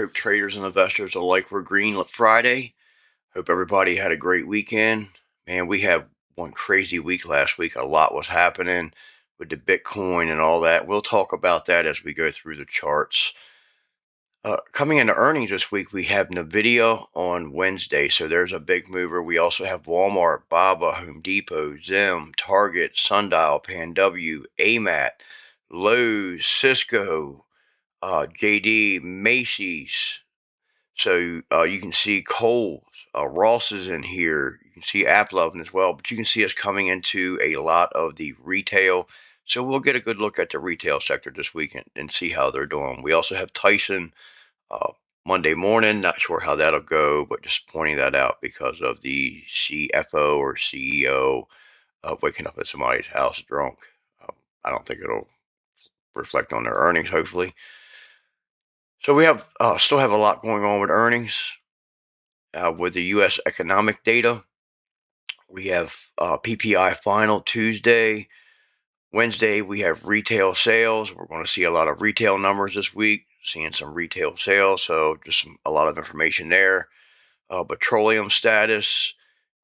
Hope traders and investors alike were green Friday. Hope everybody had a great weekend. Man, we had one crazy week last week. A lot was happening with the Bitcoin and all that. We'll talk about that as we go through the charts. Coming into earnings this week, we have NVIDIA on Wednesday, so there's a big mover. We also have Walmart, Baba, Home Depot, Zim, Target, Sundial, PanW, AMAT, Lowe's, Cisco, JD, Macy's. So you can see Kohl's, Ross is in here. You can see AppLovin as well, but you can see us coming into a lot of the retail. So we'll get a good look at the retail sector this weekend and see how they're doing. We also have Tyson uh, Monday morning. Not sure how that'll go, but just pointing that out because of the CFO or CEO waking up at somebody's house drunk. I don't think it'll reflect on their earnings, hopefully. So we have still have a lot going on with earnings. With the U.S. economic data, we have PPI final Tuesday. Wednesday, we have retail sales. We're going to see a lot of retail numbers this week, seeing some retail sales. So just a lot of information there. Petroleum status,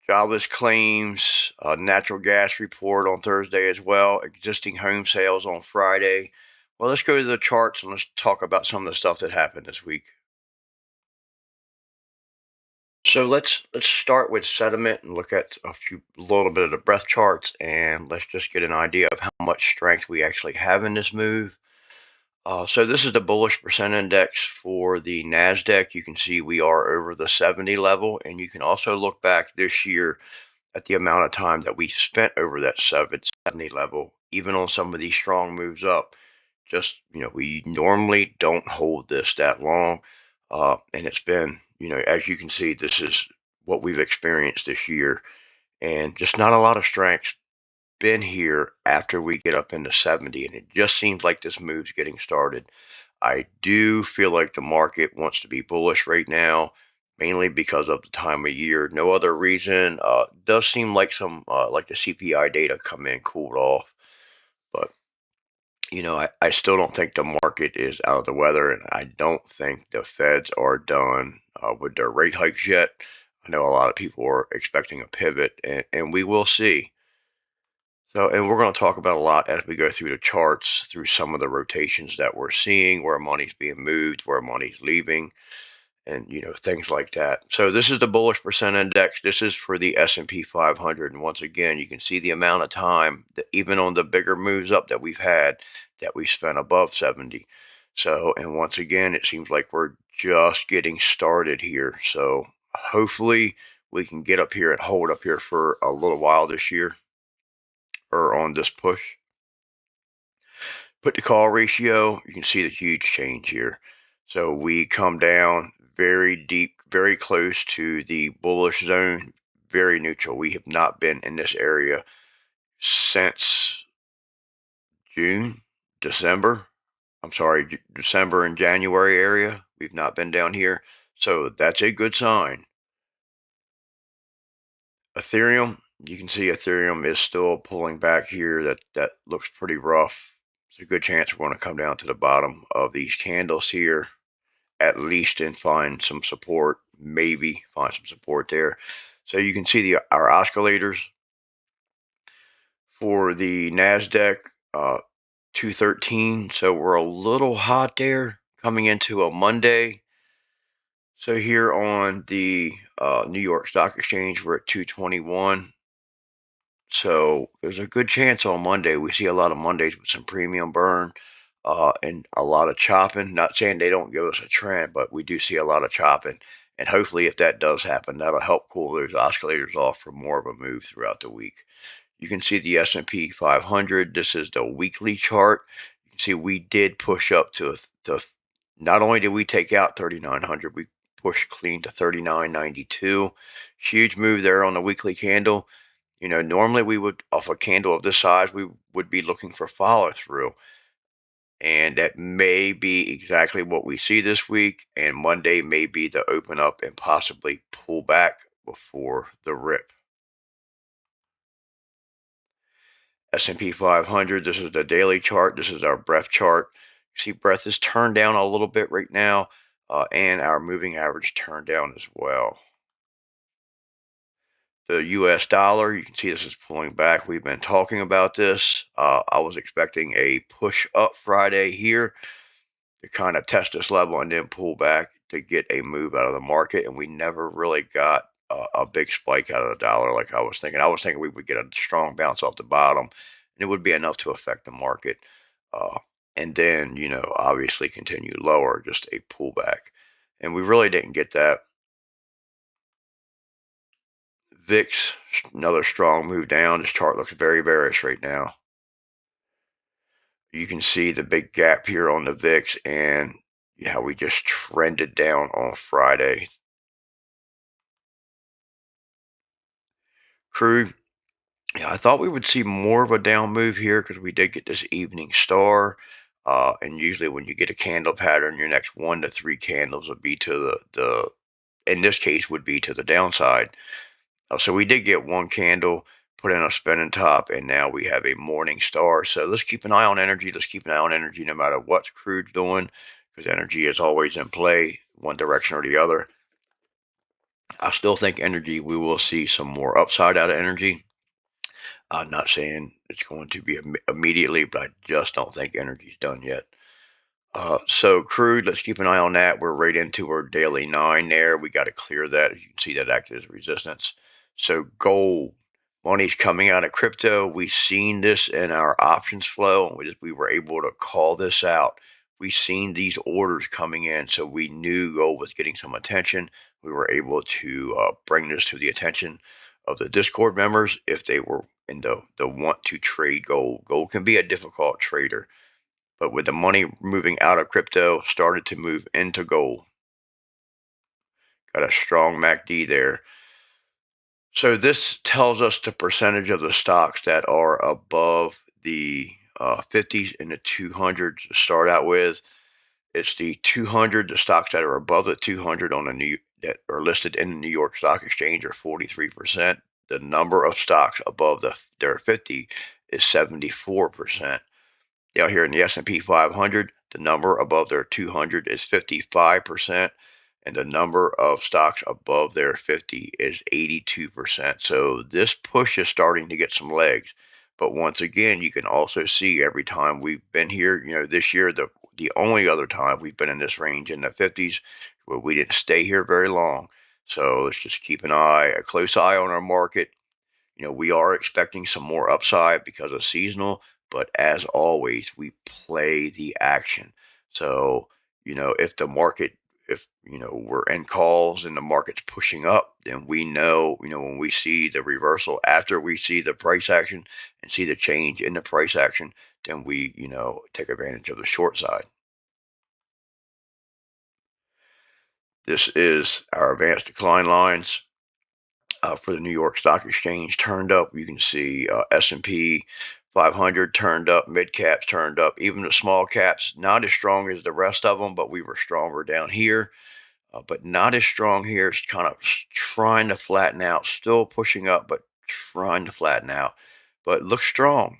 jobless claims, natural gas report on Thursday as well, existing home sales on Friday. Well, let's go to the charts and let's talk about some of the stuff that happened this week. So let's start with sentiment and look at a little bit of the breadth charts, and let's just get an idea of how much strength we actually have in this move. So this is the bullish percent index for the Nasdaq. You can see we are over the 70 level, and you can also look back this year at the amount of time that we spent over that 70 level, even on some of these strong moves up. Just, we normally don't hold this that long. And it's been, as you can see, this is what we've experienced this year. And just not a lot of strength's been here after we get up into 70. And it just seems like this move's getting started. I do feel like the market wants to be bullish right now, mainly because of the time of year. No other reason. Does seem like like the CPI data come in, cooled off. But I still don't think the market is out of the weather, and I don't think the Feds are done with their rate hikes yet. I know a lot of people are expecting a pivot, and we will see. So, and we're going to talk about a lot as we go through the charts, through some of the rotations that we're seeing, where money's being moved, where money's leaving, and things like that. So this is the bullish percent index. This is for the S&P 500, and once again, you can see the amount of time that even on the bigger moves up that we've had, that we spent above 70. So, and once again, it seems like we're just getting started here. So hopefully we can get up here and hold up here for a little while this year, or on this push. Put the call ratio, you can see the huge change here. So we come down very deep, very close to the bullish zone, very neutral. We have not been in this area since June, December. I'm sorry, December and January area. We've not been down here. So that's a good sign. Ethereum, you can see Ethereum is still pulling back here. That looks pretty rough. It's a good chance we're going to come down to the bottom of these candles here, at least, and find some support, maybe find some support there. So you can see our oscillators for the Nasdaq, 213. So we're a little hot there coming into a Monday. So here on the New York Stock Exchange, we're at 221. So there's a good chance on Monday. We see a lot of Mondays with some premium burn and a lot of chopping. Not saying they don't give us a trend, but we do see a lot of chopping. And hopefully, if that does happen, that'll help cool those oscillators off for more of a move throughout the week. You can see the S&P 500. This is the weekly chart. You can see we did push up to not only did we take out 3,900, we pushed clean to 39.92. Huge move there on the weekly candle. Normally we would, off a candle of this size, we would be looking for follow through. And that may be exactly what we see this week. And Monday may be the open up and possibly pull back before the rip. S&P 500, this is the daily chart. This is our breadth chart. You see breadth is turned down a little bit right now. and our moving average turned down as well. The US dollar, you can see this is pulling back. We've been talking about this. I was expecting a push up Friday here to kind of test this level and then pull back to get a move out of the market. And we never really got a big spike out of the dollar like I was thinking. I was thinking we would get a strong bounce off the bottom and it would be enough to affect the market. Uh, and then, obviously continue lower, just a pullback. And we really didn't get that. VIX, another strong move down. This chart looks very bearish right now. You can see the big gap here on the VIX and how we just trended down on Friday. Crude, yeah, I thought we would see more of a down move here because we did get this evening star. And usually when you get a candle pattern, your next 1 to 3 candles would be to the in this case would be to the downside. So we did get one candle, put in a spinning top, and now we have a morning star. So let's keep an eye on energy. Let's keep an eye on energy no matter what crude's doing, because energy is always in play, one direction or the other. I still think energy, we will see some more upside out of energy. I'm not saying it's going to be immediately, but I just don't think energy's done yet. So crude, let's keep an eye on that. We're right into our daily 9 there. We got to clear that. You can see that acted as resistance. So gold, money's coming out of crypto. We've seen this in our options flow, and we were able to call this out. We've seen these orders coming in, so we knew gold was getting some attention. We were able to bring this to the attention of the Discord members if they were in the want to trade gold. Gold can be a difficult trader, but with the money moving out of crypto, started to move into gold. Got a strong MACD there. So this tells us the percentage of the stocks that are above the 50s and the 200s to start out with. It's the 200, the stocks that are above the 200 on the that are listed in the New York Stock Exchange are 43%. The number of stocks above their 50 is 74%. Out here in the S&P 500, the number above their 200 is 55%, and the number of stocks above their 50 is 82%. So this push is starting to get some legs. But once again, you can also see every time we've been here, this year, the only other time we've been in this range in the 50s, where we didn't stay here very long. So let's just keep a close eye on our market. We are expecting some more upside because of seasonal, but as always, we play the action. So, if the market, if, we're in calls and the market's pushing up, then we know, when we see the reversal after we see the price action and see the change in the price action, then we, take advantage of the short side. This is our advanced decline lines. For the New York Stock Exchange turned up. You can see S&P 500 turned up, mid caps turned up, even the small caps not as strong as the rest of them, but we were stronger down here. But not as strong here. It's kind of trying to flatten out, still pushing up, but trying to flatten out. But looks strong.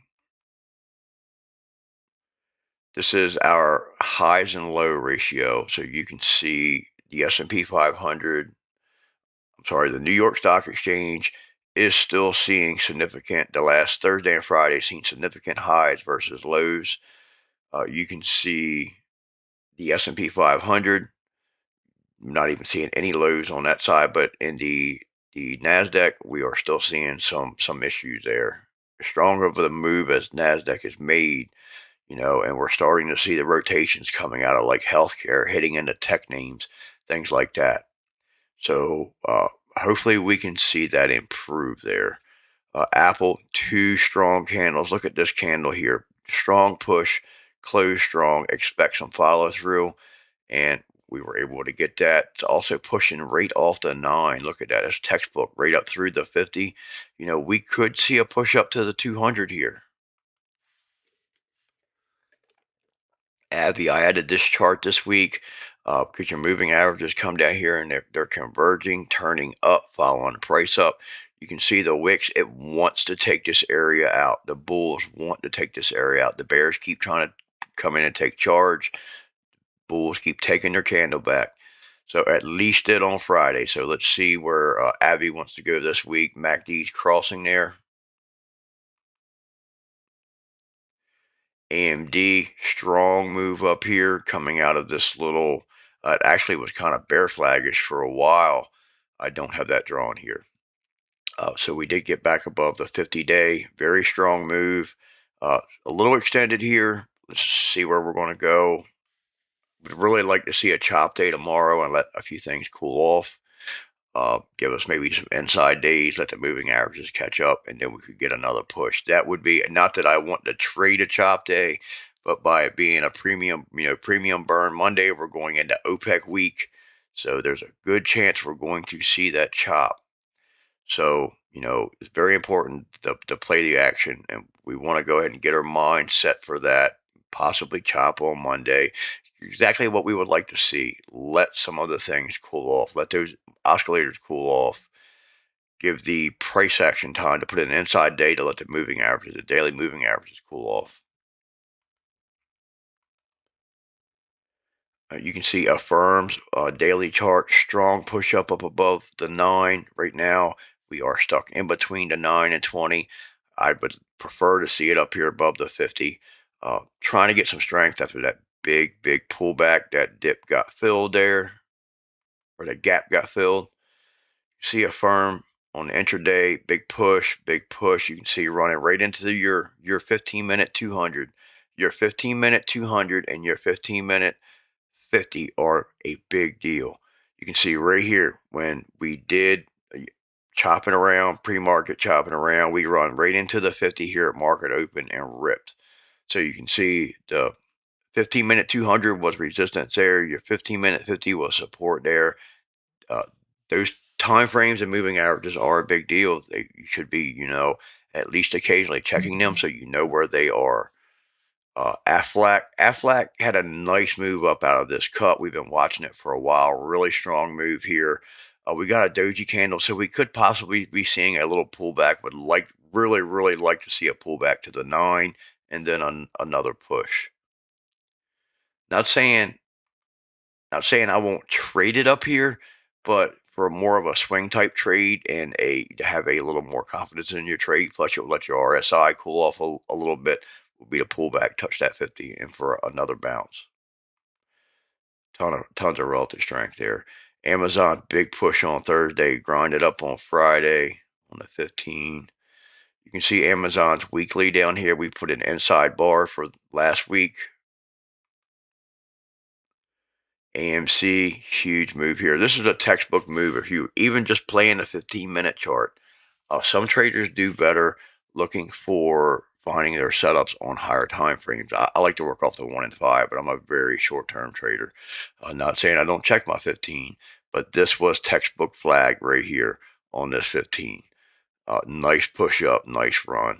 This is our highs and low ratio. So you can see the S&P 500, the New York Stock Exchange is still seeing the last Thursday and Friday, seeing significant highs versus lows. You can see the S&P 500, not even seeing any lows on that side, but in the NASDAQ, we are still seeing some issues there. Stronger of the move as NASDAQ is made, and we're starting to see the rotations coming out of like healthcare, hitting into tech names, things like that. So hopefully we can see that improve there. Apple, 2 strong candles. Look at this candle here. Strong push, close strong, expect some follow through. And we were able to get that. It's also pushing right off the 9. Look at that. It's textbook right up through the 50. We could see a push up to the 200 here. I added this chart this week because your moving averages come down here and they're converging, turning up, following the price up. You can see the wicks, it wants to take this area out. The bulls want to take this area out. The bears keep trying to come in and take charge. Bulls keep taking their candle back. So at least did on Friday. So let's see where Abby wants to go this week. MACD's crossing there. AMD, strong move up here coming out of this little, it actually was kind of bear flaggish for a while. I don't have that drawn here. So we did get back above the 50-day, very strong move. A little extended here. Let's see where we're going to go. Would really like to see a chop day tomorrow and let a few things cool off. Give us maybe some inside days, let the moving averages catch up, and then we could get another push. That would be, not that I want to trade a chop day, but by it being a premium burn Monday, we're going into OPEC week. So there's a good chance we're going to see that chop. So, it's very important to play the action, and we want to go ahead and get our mind set for that, possibly chop on Monday. Exactly what we would like to see. Let some other things cool off. Let those oscillators cool off. Give the price action time to put an inside day to let the daily moving averages cool off. You can see Affirm's daily chart, strong push up above the 9 right now. We are stuck in between the 9 and 20. I would prefer to see it up here above the 50. Trying to get some strength after that big pullback. That dip got filled there, or the gap got filled. See Affirm on the intraday, big push. You can see running right into your 15-minute 200. Your 15-minute 200 and your 15-minute 50 are a big deal. You can see right here when we did chopping around, pre-market chopping around, we run right into the 50 here at market open and ripped. So you can see the 15-minute 200 was resistance there. Your 15-minute 50 was support there. Those time frames and moving averages are a big deal. They should be, at least occasionally checking them so you know where they are. Aflac had a nice move up out of this cut. We've been watching it for a while. Really strong move here. We got a doji candle, so we could possibly be seeing a little pullback. Would really like to see a pullback to the 9 and then another push. Not saying I won't trade it up here, but for more of a swing type trade and to have a little more confidence in your trade, plus you'll let your RSI cool off a little bit, will be to pull back, touch that 50, and for another bounce. Tons of relative strength there. Amazon, big push on Thursday, grinded up on Friday on the 15. You can see Amazon's weekly down here. We put an inside bar for last week. AMC, huge move here. This is a textbook move. If you even just play in a 15-minute chart, some traders do better looking for finding their setups on higher time frames. I like to work off the 1 and 5, but I'm a very short-term trader. Not saying I don't check my 15, but this was textbook flag right here on this 15. Nice push up, nice run.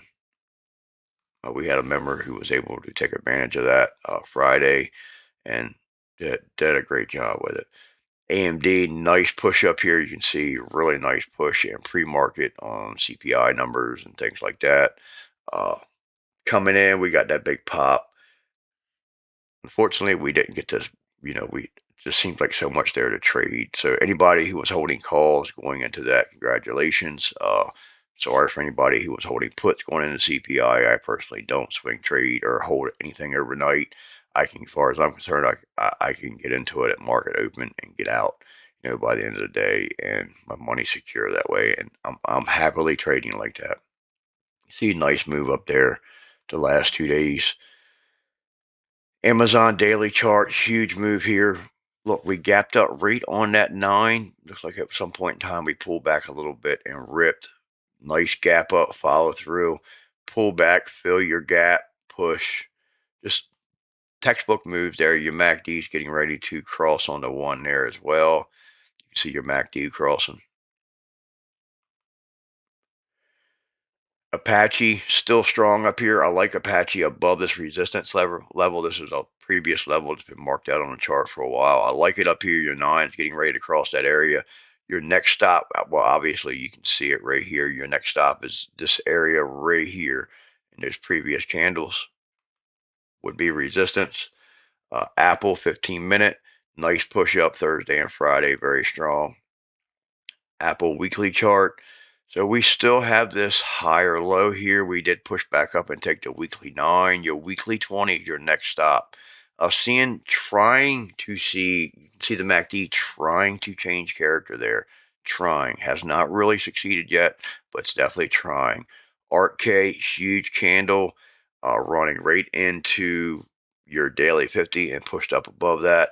We had a member who was able to take advantage of that Friday and did a great job with it. AMD, nice push up here. You can see really nice push in pre-market on CPI numbers and things like that. Coming in, we got that big pop. Unfortunately, we didn't get this. We just seems like so much there to trade. So anybody who was holding calls going into that, congratulations. Sorry for anybody who was holding puts going into CPI. I personally don't swing trade or hold anything overnight. As far as I'm concerned, I can get into it at market open and get out, by the end of the day, and my money's secure that way. And I'm happily trading like that. See a nice move up there the last 2 days. Amazon daily chart, huge move here. Look, we gapped up right on that 9. Looks like at some point in time we pulled back a little bit and ripped. Nice gap up, follow through, pull back, fill your gap, push. Just textbook moves there. Your MACD is getting ready to cross on the 1 there as well. You can see your MACD crossing. Apache still strong up here. I like Apache above this resistance level. This is a previous level that's been marked out on the chart for a while. I like it up here. Your 9 is getting ready to cross that area. Your next stop, well, obviously you can see it right here. Your next stop is this area right here. And those previous candles would be resistance. Apple 15-minute. Nice push up Thursday and Friday, very strong. Apple weekly chart. So we still have this higher low here. We did push back up and take the weekly 9. Your weekly 20 is your next stop. Trying to see the MACD trying to change character there. Trying. Has not really succeeded yet, but it's definitely trying. ARK-K, huge candle, running right into your daily 50 and pushed up above that.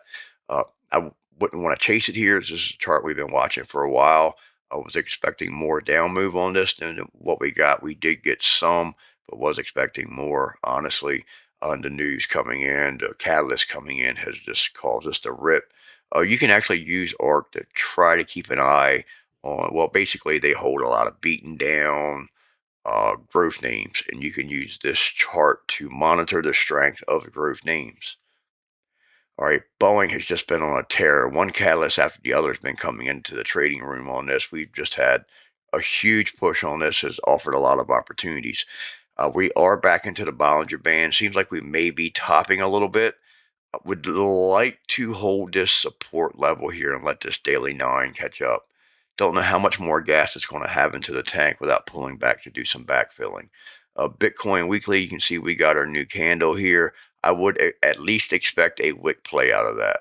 I wouldn't want to chase it here. This is a chart we've been watching for a while. I was expecting more down move on this than what we got. We did get some, but was expecting more, honestly. The news coming in, the catalyst coming in has just caused us to rip. You can actually use ARK to try to keep an eye on, well, basically, they hold a lot of beaten down growth names, and you can use this chart to monitor the strength of the growth names. All right, Boeing has just been on a tear. One catalyst after the other has been coming into the trading room on this. We've just had a huge push on this, has offered a lot of opportunities. We are back into the Bollinger Band. Seems like we may be topping a little bit. Would like to hold this support level here and let this daily 9 catch up. Don't know how much more gas it's going to have into the tank without pulling back to do some backfilling. Bitcoin weekly, you can see we got our new candle here. I would at least expect a wick play out of that.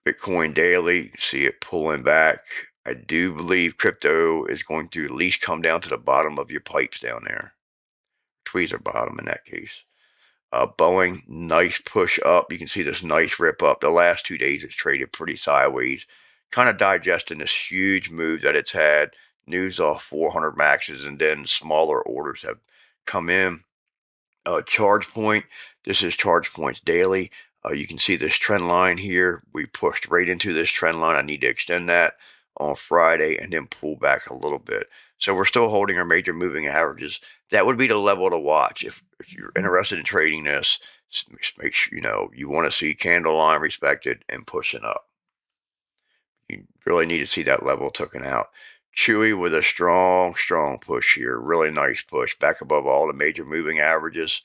Bitcoin daily, see it pulling back. I do believe crypto is going to at least come down to the bottom of your pipes down there. Tweezer bottom in that case. Boeing, nice push up. You can see this nice rip up. The last 2 days it's traded pretty sideways, kind of digesting this huge move that it's had. News off 400 maxes, and then smaller orders have come in. Charge point, this is charge points daily. You can see this trend line here. We pushed right into this trend line. I need to extend that on Friday and then pull back a little bit. So we're still holding our major moving averages. That would be the level to watch if you're interested in trading this. Make sure you want to see candle line respected and pushing up. You really need to see that level taken out. Chewy with a strong push here. Really nice push back above all the major moving averages.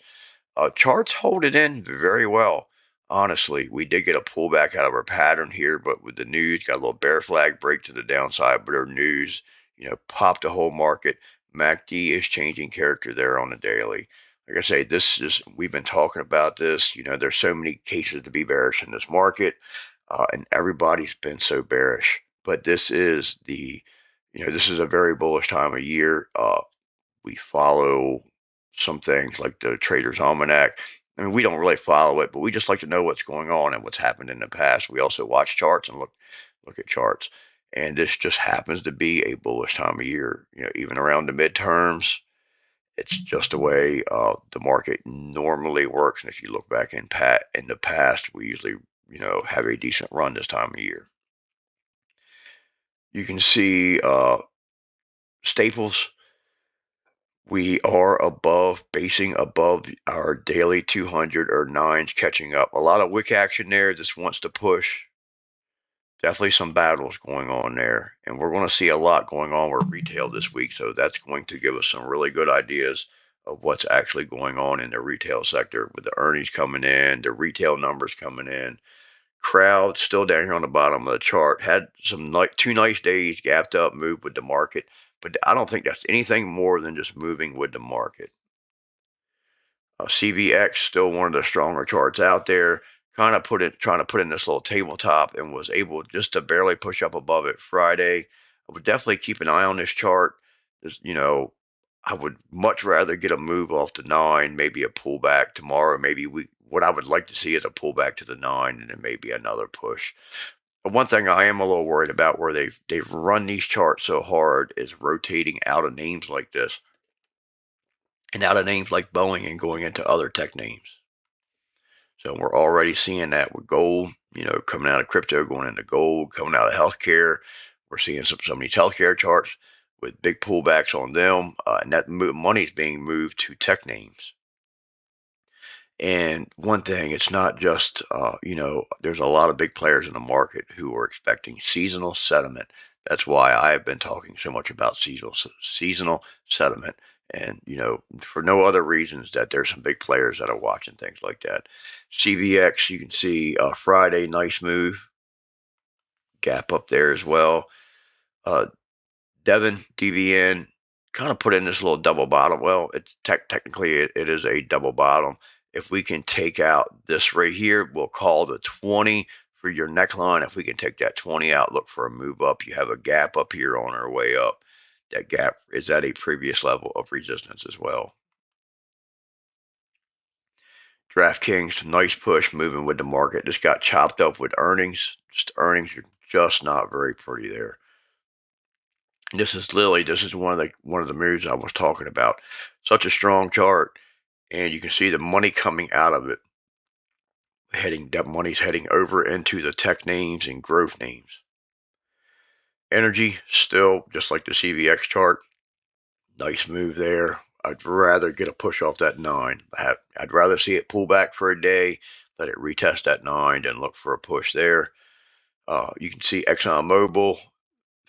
Charts hold it in very well. Honestly, we did get a pullback out of our pattern here, but with the news, got a little bear flag break to the downside, but our news, popped the whole market. MACD is changing character there on the daily. Like I say, we've been talking about this. There's so many cases to be bearish in this market, and everybody's been so bearish. But this is a very bullish time of year. We follow some things like the Trader's Almanac. I mean, we don't really follow it, but we just like to know what's going on and what's happened in the past. We also watch charts and look at charts. And this just happens to be a bullish time of year. Even around the midterms, it's just the way the market normally works. And if you look back in the past, we usually have a decent run this time of year. You can see Staples. We are basing above our daily 200 or 9s catching up. A lot of wick action there. This wants to push. Definitely some battles going on there. And we're going to see a lot going on with retail this week. So that's going to give us some really good ideas of what's actually going on in the retail sector with the earnings coming in, the retail numbers coming in. Crowd still down here on the bottom of the chart. Had some 2 nice days, gapped up, moved with the market. But I don't think that's anything more than just moving with the market. CVX, still one of the stronger charts out there. Trying to put in this little tabletop and was able just to barely push up above it Friday. I would definitely keep an eye on this chart. I would much rather get a move off the 9, maybe a pullback tomorrow. What I would like to see is a pullback to the 9 and then maybe another push. But one thing I am a little worried about where they've run these charts so hard is rotating out of names like this and out of names like Boeing and going into other tech names. So we're already seeing that with gold, coming out of crypto, going into gold, coming out of healthcare. We're seeing some of these healthcare charts with big pullbacks on them, and that money is being moved to tech names. And one thing, it's not just, there's a lot of big players in the market who are expecting seasonal settlement. That's why I've been talking so much about seasonal settlement And, for no other reasons that there's some big players that are watching things like that. CVX, you can see Friday, nice move, gap up there as well. Uh, Devon, DVN, kind of put in this little double bottom. Well, it's technically it is a double bottom. If we can take out this right here, we'll call the 20 for your neckline. If we can take that 20 out, look for a move up. You have a gap up here on our way up. That gap is at a previous level of resistance as well. DraftKings, nice push moving with the market. Just got chopped up with earnings. Just earnings are just not very pretty there. This is one of the moves I was talking about. Such a strong chart, and you can see the money coming out of it. That money's heading over into the tech names and growth names. Energy still just like the CVX chart. Nice move there. I'd rather get a push off that 9. I'd rather see it pull back for a day, let it retest that 9, and look for a push there. You can see ExxonMobil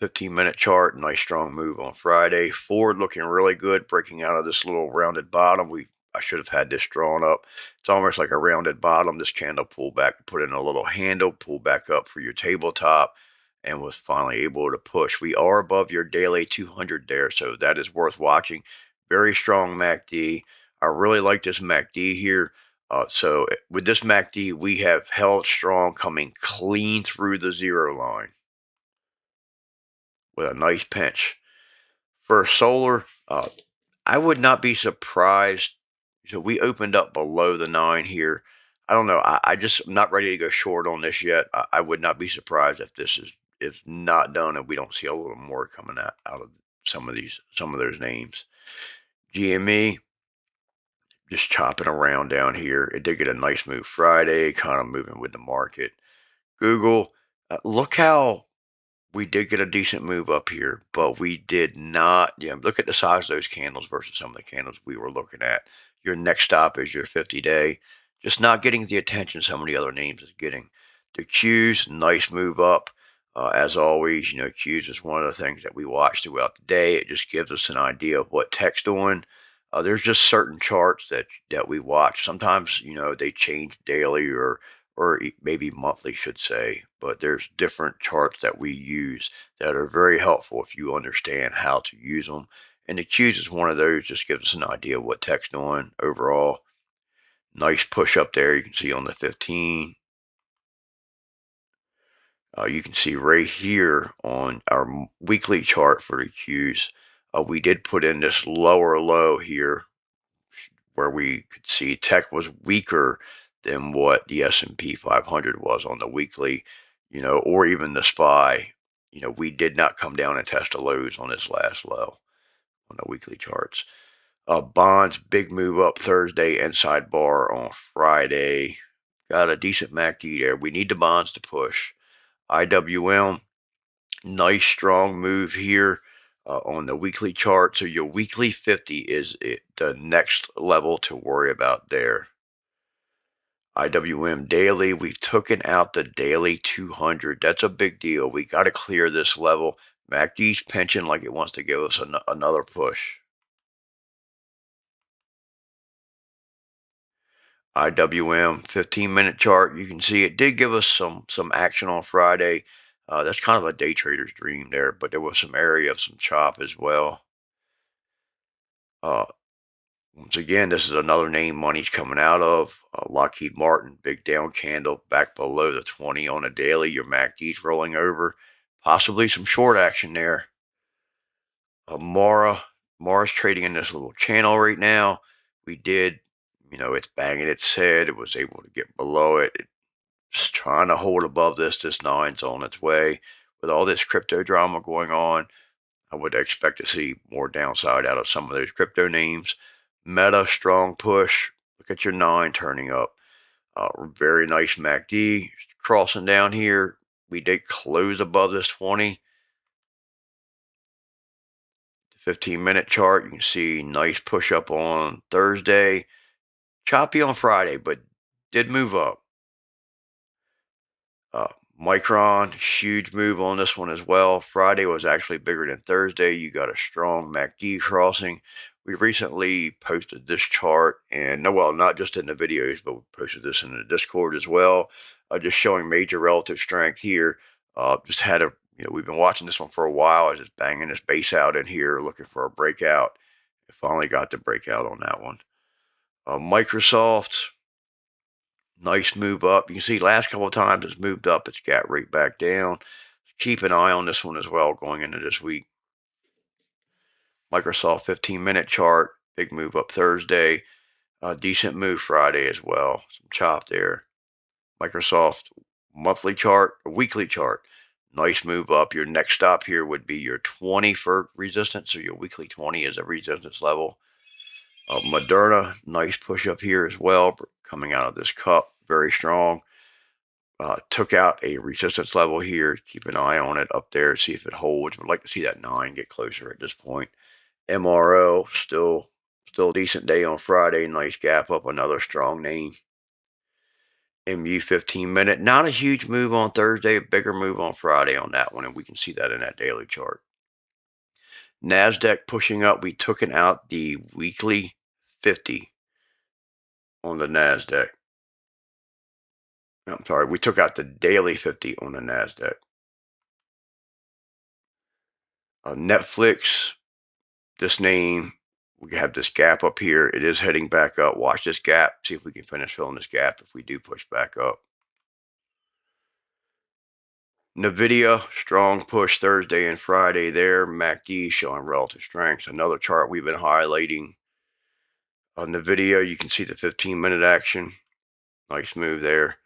15-minute chart, nice strong move on Friday. Ford looking really good, breaking out of this little rounded bottom. I should have had this drawn up. It's almost like a rounded bottom. This candle pulled back, put in a little handle, pull back up for your tabletop, and was finally able to push. We are above your daily 200 there, so that is worth watching. Very strong MACD. I really like this MACD here. So with this MACD, we have held strong, coming clean through the 0 line with a nice pinch. For solar, I would not be surprised. So we opened up below the 9 here. I don't know. I just am not ready to go short on this yet. I would not be surprised if this is not done and we don't see a little more coming out of some of those names. GME just chopping around down here. It did get a nice move Friday, kind of moving with the market. Google, look how we did get a decent move up here, but we did not. Yeah, look at the size of those candles versus some of the candles we were looking at. Your next stop is your 50-day. Just not getting the attention some of the other names is getting. The Qs, nice move up. As always, Qs is one of the things that we watch throughout the day. It just gives us an idea of what tech's doing. There's just certain charts that we watch. Sometimes, they change daily or maybe monthly, should say. But there's different charts that we use that are very helpful if you understand how to use them. And the Qs is one of those, just gives us an idea of what tech's doing overall. Nice push up there. You can see on the 15. You can see right here on our weekly chart for the Qs, we did put in this lower low here where we could see tech was weaker than what the S&P 500 was on the weekly, or even the SPY. We did not come down and test the lows on this last low on the weekly charts. Bonds, big move up Thursday, inside bar on Friday. Got a decent MACD there. We need the bonds to push. IWM, nice strong move here on the weekly chart. So your weekly 50 is the next level to worry about there. IWM daily, we've taken out the daily 200. That's a big deal. We got to clear this level. MACD's pinching like it wants to give us another push. IWM 15-minute chart, you can see it did give us some action on Friday. That's kind of a day trader's dream there, but there was some area of some chop as well. Once again, this is another name money's coming out of. Lockheed Martin, big down candle back below the 20 on a daily. Your MACD's rolling over. Possibly some short action there. Mara's trading in this little channel right now. We did, it's banging its head. It was able to get below it. It's trying to hold above this. This 9's on its way. With all this crypto drama going on, I would expect to see more downside out of some of those crypto names. Meta, strong push. Look at your 9 turning up. Very nice MACD crossing down here. We did close above this 20. The 15-minute chart, you can see nice push up on Thursday. Choppy on Friday, but did move up. Micron, huge move on this one as well. Friday was actually bigger than Thursday. You got a strong MACD crossing. We recently posted this chart, and no, well, not just in the videos, but we posted this in the Discord as well, just showing major relative strength here. Just had a, we've been watching this one for a while. I was just banging this base out in here, looking for a breakout. Finally got the breakout on that one. Microsoft, nice move up. You can see last couple of times it's moved up, it's got right back down. Keep an eye on this one as well going into this week. Microsoft 15-minute chart, big move up Thursday, decent move Friday as well. Some chop there. Microsoft monthly chart, weekly chart, nice move up. Your next stop here would be your 20 for resistance, so your weekly 20 is a resistance level. Moderna, nice push up here as well, coming out of this cup, very strong. Took out a resistance level here. Keep an eye on it up there, see if it holds. Would like to see that 9 get closer at this point. MRO, still a decent day on Friday. Nice gap up, another strong name. MU 15-minute, not a huge move on Thursday, a bigger move on Friday on that one, and we can see that in that daily chart. NASDAQ pushing up. We took it out the weekly 50 on the NASDAQ. I'm sorry, we took out the daily 50 on the NASDAQ. Netflix, this name, we have this gap up here. It is heading back up. Watch this gap. See if we can finish filling this gap if we do push back up. NVIDIA, strong push Thursday and Friday there. MACD showing relative strength. Another chart we've been highlighting. On NVIDIA, you can see the 15-minute action. Nice move there.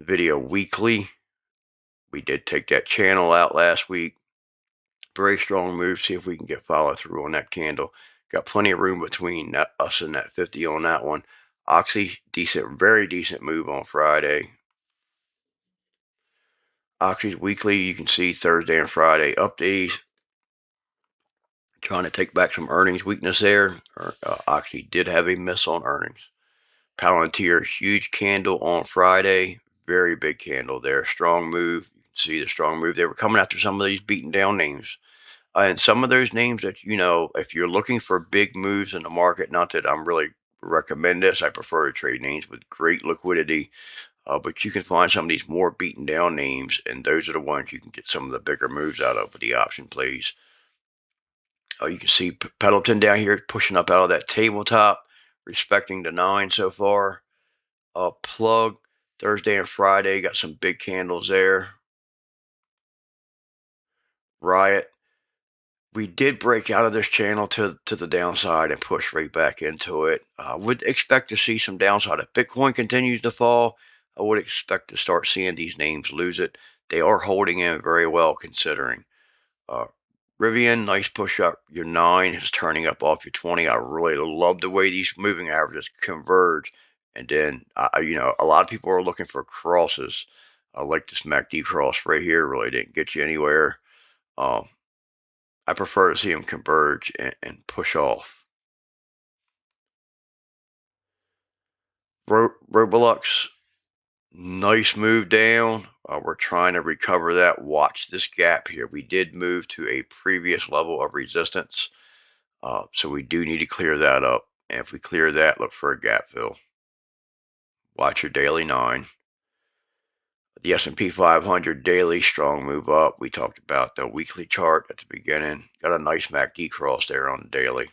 NVIDIA weekly. We did take that channel out last week. Very strong move. See if we can get follow through on that candle. Got plenty of room between us and that 50 on that one. Oxy, decent, very decent move on Friday. Oxy's weekly, you can see Thursday and Friday up days. Trying to take back some earnings weakness there. Oxy did have a miss on earnings. Palantir, huge candle on Friday. Very big candle there. Strong move. You can see the strong move. They were coming after some of these beaten down names. And some of those names that, if you're looking for big moves in the market, not that I'm really recommend this. I prefer to trade names with great liquidity. But you can find some of these more beaten down names, and those are the ones you can get some of the bigger moves out of with the option plays. You can see Pendleton down here pushing up out of that tabletop, respecting the 9 so far. Plug, Thursday and Friday, got some big candles there. Riot, we did break out of this channel to the downside and push right back into it. Would expect to see some downside. If Bitcoin continues to fall, I would expect to start seeing these names lose it. They are holding in very well considering. Rivian, nice push up. Your 9 is turning up off your 20. I really love the way these moving averages converge. And then, a lot of people are looking for crosses. I like this MACD cross right here. Really didn't get you anywhere. I prefer to see them converge and push off. Roblox, nice move down. We're trying to recover that. Watch this gap here. We did move to a previous level of resistance. So we do need to clear that up. And if we clear that, look for a gap fill. Watch your daily 9. The S&P 500 daily strong move up. We talked about the weekly chart at the beginning. Got a nice MACD cross there on the daily.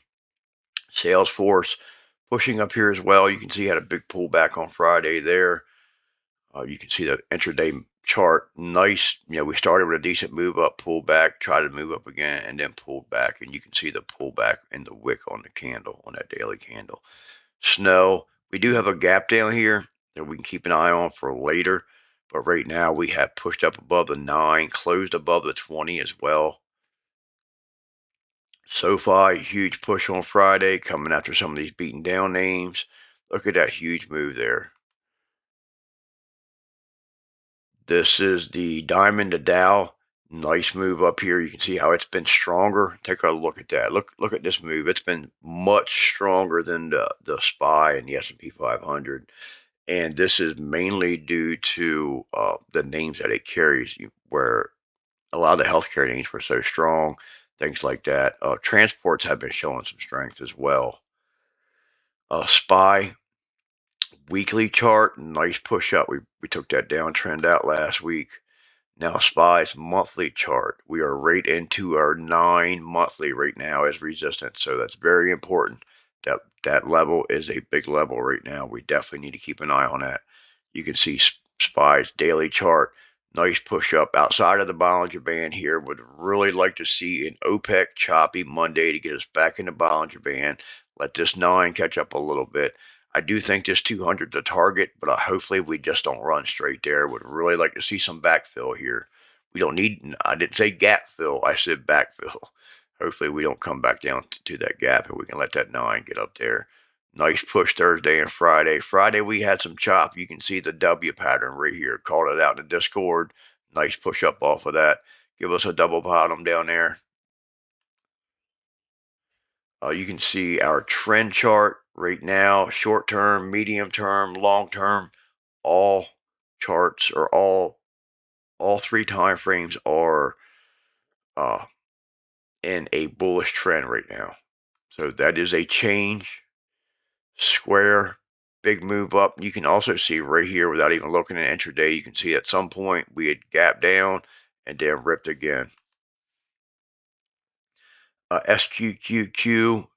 Salesforce pushing up here as well. You can see had a big pullback on Friday there. You can see the intraday chart. Nice. We started with a decent move up, pulled back, tried to move up again, and then pulled back. And you can see the pullback in the wick on the candle, on that daily candle. Snow, we do have a gap down here that we can keep an eye on for later. But right now we have pushed up above the 9, closed above the 20 as well. SoFi, huge push on Friday, coming after some of these beaten down names. Look at that huge move there. This is the diamond, the Dow. Nice move up here. You can see how it's been stronger. Take a look at that. Look at this move. It's been much stronger than the SPY and the S&P 500. And this is mainly due to the names that it carries, where a lot of the healthcare names were so strong. things like that. Transports have been showing some strength as well. SPY weekly chart, nice push up. We took that downtrend out last week. Now SPY's monthly chart, we are right into our 9 monthly right now as resistance. So that's very important. That level is a big level right now. We definitely need to keep an eye on that. You can see SPY's daily chart, nice push up outside of the Bollinger Band here. Would really like to see an OPEC choppy Monday to get us back in the Bollinger Band. Let this 9 catch up a little bit. I do think this 200 the target, but hopefully we just don't run straight there. Would really like to see some backfill here. We don't need, I didn't say gap fill, I said backfill. Hopefully we don't come back down to that gap and we can let that 9 get up there. Nice push Thursday and Friday. Friday we had some chop. You can see the W pattern right here. Called it out in the Discord. Nice push up off of that. Give us a double bottom down there. You can see our trend chart right now, short term, medium term, long term. All charts or all 3 time frames are in a bullish trend right now. So that is a change. Square, big move up. You can also see right here without even looking at intraday, you can see at some point we had gapped down and then ripped again. SQQQ,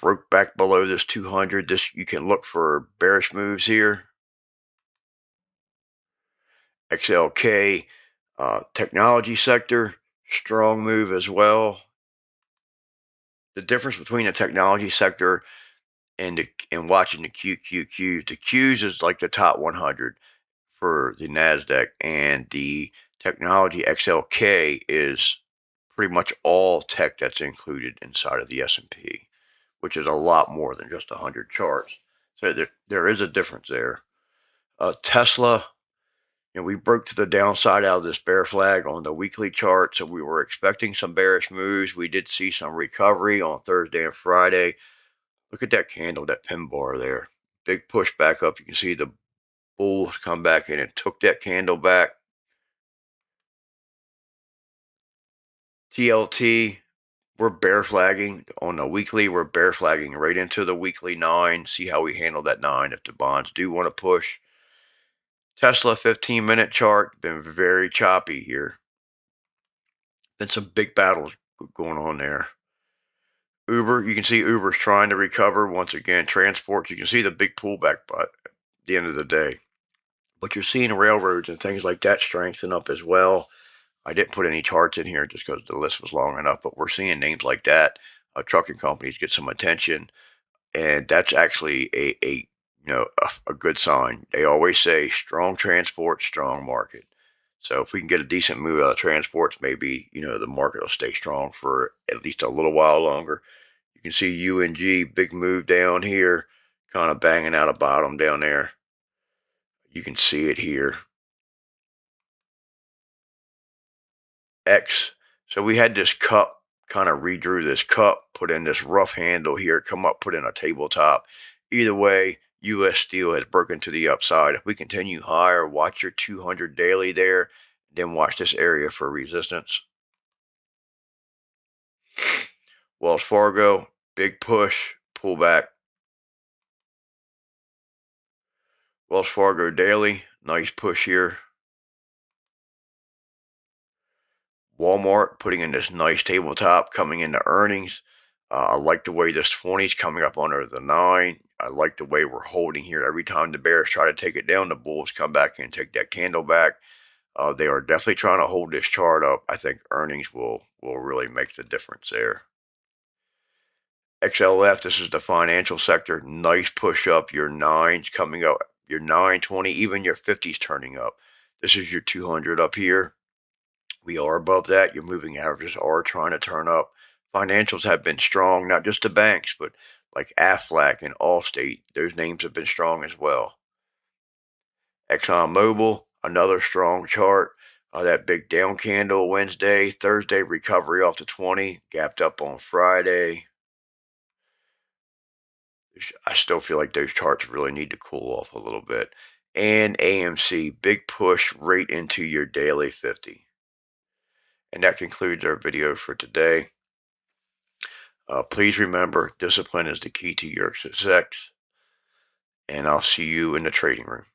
broke back below this 200. This, you can look for bearish moves here. XLK, technology sector, strong move as well. The difference between the technology sector and watching the QQQ, the Qs is like the top 100 for the Nasdaq, and the technology XLK is pretty much all tech that's included inside of the S&P, which is a lot more than just 100 charts. So there is a difference there. Tesla, we broke to the downside out of this bear flag on the weekly chart, so we were expecting some bearish moves. We did see some recovery on Thursday and Friday. Look at that candle, that pin bar there. Big push back up. You can see the bulls come back in and took that candle back. TLT, we're bear flagging on the weekly. We're bear flagging right into the weekly 9. See how we handle that 9 if the bonds do want to push. Tesla 15-minute chart, been very choppy here. Been some big battles going on there. Uber, you can see Uber's trying to recover once again. Transport, you can see the big pullback by the end of the day. But you're seeing railroads and things like that strengthen up as well. I didn't put any charts in here just because the list was long enough, but we're seeing names like that. Trucking companies get some attention, and that's actually a good sign. They always say strong transport, strong market. So if we can get a decent move out of transports, maybe the market will stay strong for at least a little while longer. You can see UNG, big move down here, kind of banging out a bottom down there. You can see it here. X. So we had this cup, kind of redrew this cup, put in this rough handle here, come up, put in a tabletop. Either way, US Steel has broken to the upside. If we continue higher, watch your 200 daily there, then watch this area for resistance. Wells Fargo, big push, pull back. Wells Fargo daily, nice push here. Walmart putting in this nice tabletop coming into earnings. I like the way this 20 is coming up under the 9. I like the way we're holding here. Every time the bears try to take it down, the bulls come back and take that candle back. They are definitely trying to hold this chart up. I think earnings will really make the difference there. XLF, this is the financial sector. Nice push up. Your 9s coming up. Your 920, even your 50s turning up. This is your 200 up here. We are above that. Your moving averages are trying to turn up. Financials have been strong, not just the banks, but like Aflac and Allstate. Those names have been strong as well. ExxonMobil, another strong chart. That big down candle Wednesday, Thursday recovery off the 20, gapped up on Friday. I still feel like those charts really need to cool off a little bit. And AMC, big push right into your daily 50. And that concludes our video for today. Please remember, discipline is the key to your success, and I'll see you in the trading room.